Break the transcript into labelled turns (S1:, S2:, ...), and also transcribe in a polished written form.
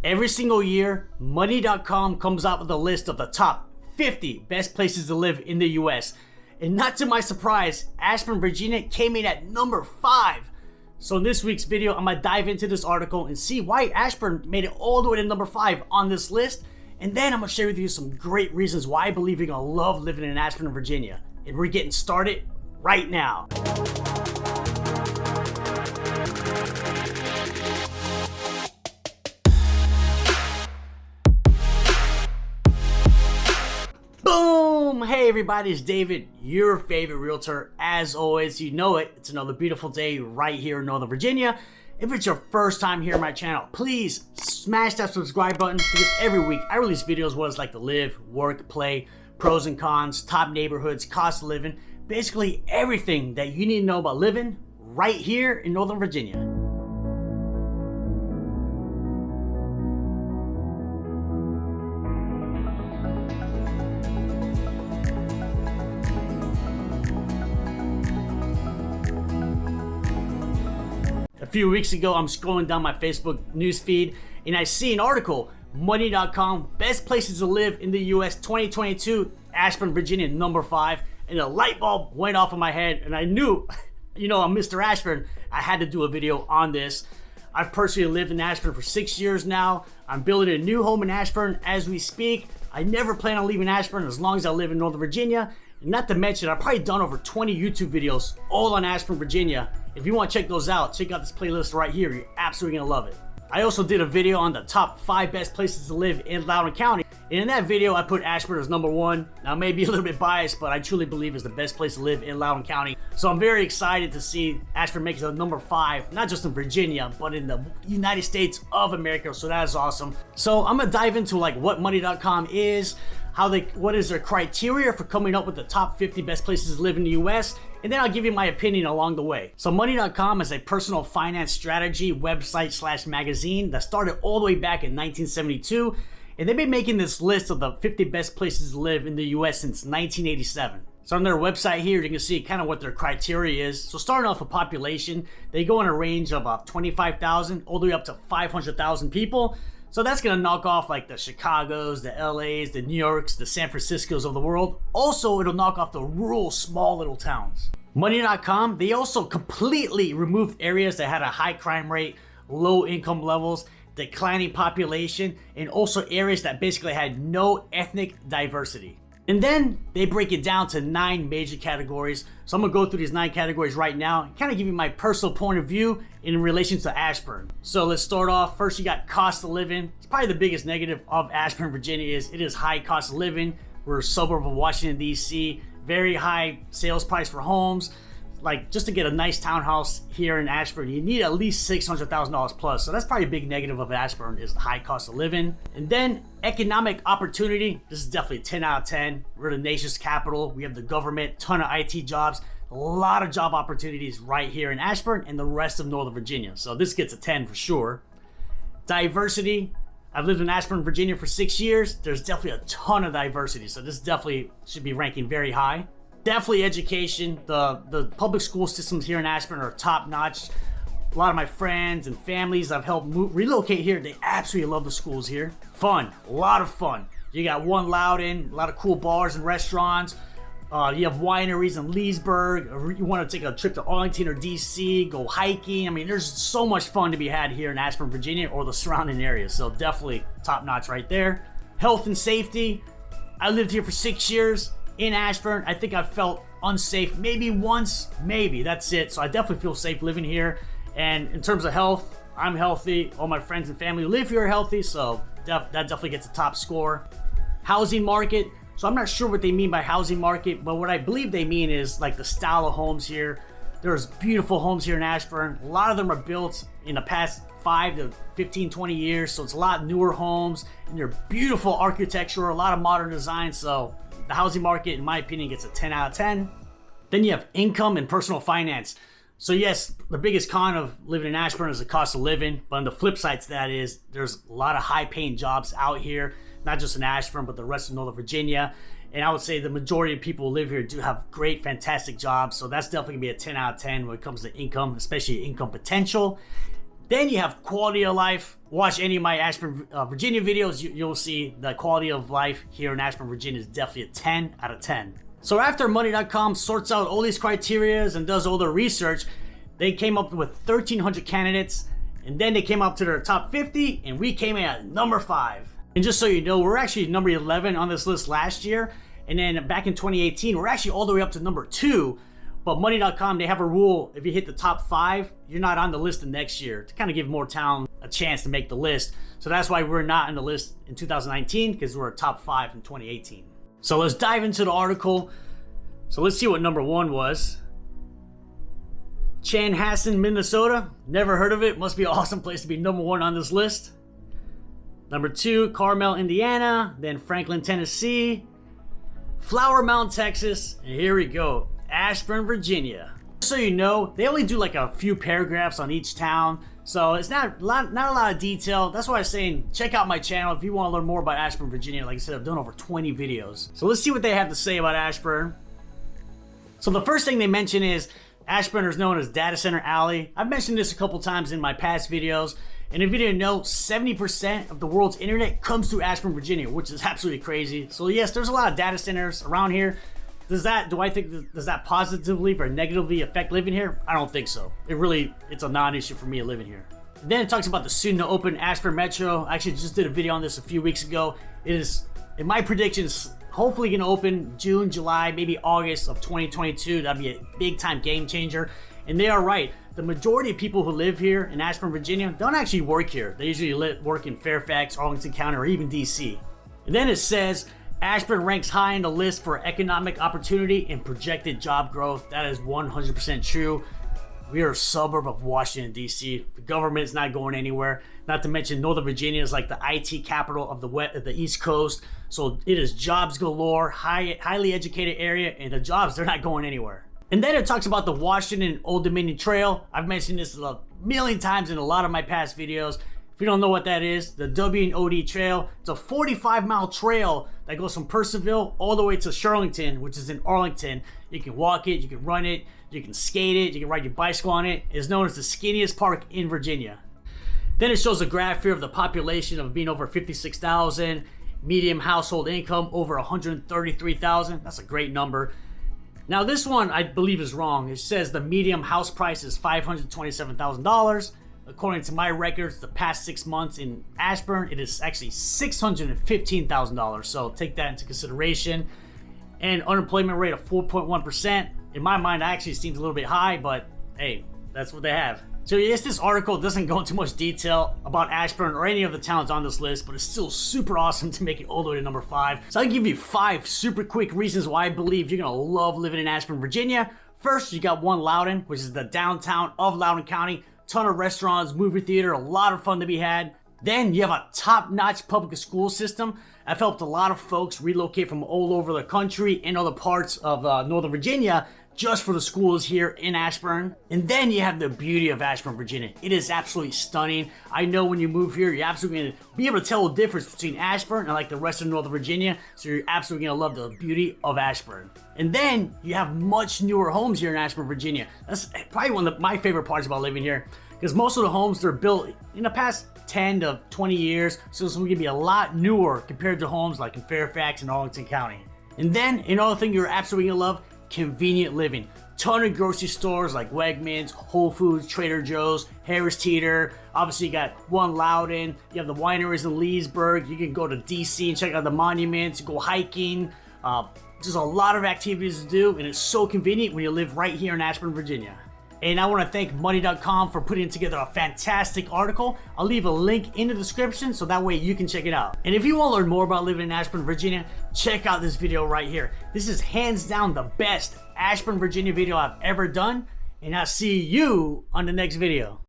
S1: Every single year, Money.com comes out with a list of the top 50 best places to live in the US. And not to my surprise, Ashburn, Virginia came in at number 5. So in this week's video, I'm gonna dive into this article and see why Ashburn made it all the way to number 5 on this list. And then I'm gonna share with you some great reasons why I believe you're gonna love living in Ashburn, Virginia. And we're getting started right now. Boom! Hey everybody, it's David, your favorite realtor. As always, you know it, it's another beautiful day right here in Northern Virginia. If it's your first time here on my channel, please smash that subscribe button because every week I release videos what it's like to live, work, play, pros and cons, top neighborhoods, cost of living, basically everything that you need to know about living right here in Northern Virginia. A few weeks ago, I'm scrolling down my Facebook newsfeed and I see an article, Money.com, best places to live in the US 2022, Ashburn, Virginia, number 5, and a light bulb went off in my head and I knew, I'm Mr. Ashburn, I had to do a video on this. I've personally lived in Ashburn for 6 years now. I'm building a new home in Ashburn as we speak. I never plan on leaving Ashburn as long as I live in Northern Virginia. And not to mention, I've probably done over 20 YouTube videos, all on Ashburn, Virginia. If you want to check those out, check out this playlist right here. You're absolutely gonna love it. I also did a video on the top 5 best places to live in Loudoun County. And in that video, I put Ashburn as number 1. Now, I may be a little bit biased, but I truly believe it's the best place to live in Loudoun County. So I'm very excited to see Ashburn make it to number 5, not just in Virginia, but in the United States of America. So that is awesome. So I'm gonna dive into like what Money.com is, what is their criteria for coming up with the top 50 best places to live in the US, and then I'll give you my opinion along the way. So Money.com is a personal finance strategy website / magazine that started all the way back in 1972, and they've been making this list of the 50 best places to live in the US since 1987. So on their website here, you can see kind of what their criteria is. So starting off with population, they go in a range of 25,000 all the way up to 500,000 people. So that's gonna knock off like the Chicagos, the LAs, the New Yorks, the San Franciscos of the world. Also, it'll knock off the rural, small little towns. Money.com, they also completely removed areas that had a high crime rate, low income levels, declining population, and also areas that basically had no ethnic diversity. And then they break it down to 9 major categories. So I'm gonna go through these 9 categories right now and kind of give you my personal point of view in relation to Ashburn. So let's start off. First, you got cost of living. It's probably the biggest negative of Ashburn, Virginia is it is high cost of living. We're a suburb of Washington, D.C. Very high sales price for homes. Like just to get a nice townhouse here in Ashburn, you need at least $600,000 plus. So that's probably a big negative of Ashburn is the high cost of living. And then economic opportunity. This is definitely 10 out of 10. We're the nation's capital. We have the government, ton of IT jobs, a lot of job opportunities right here in Ashburn and the rest of Northern Virginia. So this gets a 10 for sure. Diversity. I've lived in Ashburn, Virginia for 6 years. There's definitely a ton of diversity. So this definitely should be ranking very high. Definitely education. The public school systems here in Ashburn are top notch. A lot of my friends and families I've helped relocate here, they absolutely love the schools here. Fun, a lot of fun. You got one Loudoun, a lot of cool bars and restaurants. You have wineries in Leesburg. Or you want to take a trip to Arlington or DC, go hiking. I mean, there's so much fun to be had here in Ashburn, Virginia or the surrounding areas. So definitely top notch right there. Health and safety. I lived here for 6 years. In Ashburn, I think I felt unsafe maybe once, maybe, that's it. So I definitely feel safe living here. And in terms of health, I'm healthy. All my friends and family who live here are healthy, so that definitely gets a top score. Housing market, so I'm not sure what they mean by housing market, but what I believe they mean is like the style of homes here. There's beautiful homes here in Ashburn. A lot of them are built in the past 5 to 15, 20 years, so it's a lot newer homes, and they're beautiful architecture, a lot of modern design, so the housing market, in my opinion, gets a 10 out of 10. Then you have income and personal finance. So yes, the biggest con of living in Ashburn is the cost of living, but on the flip side to that is there's a lot of high-paying jobs out here, not just in Ashburn, but the rest of Northern Virginia. And I would say the majority of people who live here do have great, fantastic jobs. So that's definitely gonna be a 10 out of 10 when it comes to income, especially income potential. Then you have quality of life. Watch any of my Ashburn, Virginia videos. You'll see the quality of life here in Ashburn, Virginia is definitely a 10 out of 10. So after Money.com sorts out all these criterias and does all their research, they came up with 1,300 candidates, and then they came up to their top 50, and we came in at number 5. And just so you know, we're actually number 11 on this list last year, and then back in 2018, we're actually all the way up to number 2. But Money.com, they have a rule: if you hit the top 5, you're not on the list the next year, to kind of give more town a chance to make the list. So that's why we're not on the list in 2019, because we're top 5 in 2018. So let's dive into the article. So let's see what number 1 was. Chanhassen, Minnesota. Never heard of it. Must be an awesome place to be number 1 on this list. Number 2, Carmel, Indiana. Then Franklin, Tennessee. Flower Mound, Texas. And here we go, Ashburn, Virginia. So you know, they only do like a few paragraphs on each town, so it's not a lot of detail. That's why I was saying check out my channel if you want to learn more about Ashburn, Virginia. Like I said, I've done over 20 videos. So let's see what they have to say about Ashburn. So the first thing they mention is Ashburn is known as Data Center Alley. I've mentioned this a couple times in my past videos. And if you didn't know, 70% of the world's internet comes through Ashburn, Virginia, which is absolutely crazy. So yes, there's a lot of data centers around here. Does that positively or negatively affect living here? I don't think so. It's a non-issue for me living here. Then it talks about the soon to open Ashburn Metro. I actually just did a video on this a few weeks ago. It is, in my predictions, hopefully gonna open June, July, maybe August of 2022. That'd be a big time game changer. And they are right. The majority of people who live here in Ashburn, Virginia don't actually work here. They usually work in Fairfax, Arlington County, or even DC. And then it says, Ashburn ranks high on the list for economic opportunity and projected job growth. That is 100% true. We are a suburb of Washington, D.C. The government is not going anywhere. Not to mention Northern Virginia is like the IT capital of the East Coast. So it is jobs galore, highly educated area, and the jobs, they're not going anywhere. And then it talks about the Washington Old Dominion Trail. I've mentioned this a million times in a lot of my past videos. If you don't know what that is, the W&OD Trail, it's a 45-mile trail that goes from Purcellville all the way to Shirlington, which is in Arlington. You can walk it, you can run it, you can skate it, you can ride your bicycle on it. It's known as the skinniest park in Virginia. Then it shows a graph here of the population of being over 56,000, median household income over 133,000. That's a great number. Now this one I believe is wrong. It says the median house price is $527,000. According to my records, the past 6 months in Ashburn, it is actually $615,000. So take that into consideration. And unemployment rate of 4.1%. In my mind, that actually seems a little bit high, but hey, that's what they have. So yes, this article doesn't go into much detail about Ashburn or any of the towns on this list, but it's still super awesome to make it all the way to number 5. So I'll give you 5 super quick reasons why I believe you're gonna love living in Ashburn, Virginia. First, you got one, Loudoun, which is the downtown of Loudoun County. Ton of restaurants, movie theater, a lot of fun to be had. Then you have a top-notch public school system. I've helped a lot of folks relocate from all over the country and other parts of Northern Virginia just for the schools here in Ashburn. And then you have the beauty of Ashburn, Virginia. It is absolutely stunning. I know when you move here, you're absolutely gonna be able to tell the difference between Ashburn and like the rest of Northern Virginia. So you're absolutely gonna love the beauty of Ashburn. And then you have much newer homes here in Ashburn, Virginia. That's probably one of my favorite parts about living here, because most of the homes, they're built in the past 10 to 20 years. So it's gonna be a lot newer compared to homes like in Fairfax and Arlington County. And then another thing you're absolutely gonna love, convenient living. Ton of grocery stores like Wegmans, Whole Foods, Trader Joe's, Harris Teeter. Obviously you got one Loudoun. You have the wineries in Leesburg. You can go to DC and check out the monuments, go hiking. There's a lot of activities to do, and it's so convenient when you live right here in Ashburn, Virginia. And I want to thank Money.com for putting together a fantastic article. I'll leave a link in the description so that way you can check it out. And if you want to learn more about living in Ashburn, Virginia, check out this video right here. This is hands down the best Ashburn, Virginia video I've ever done. And I'll see you on the next video.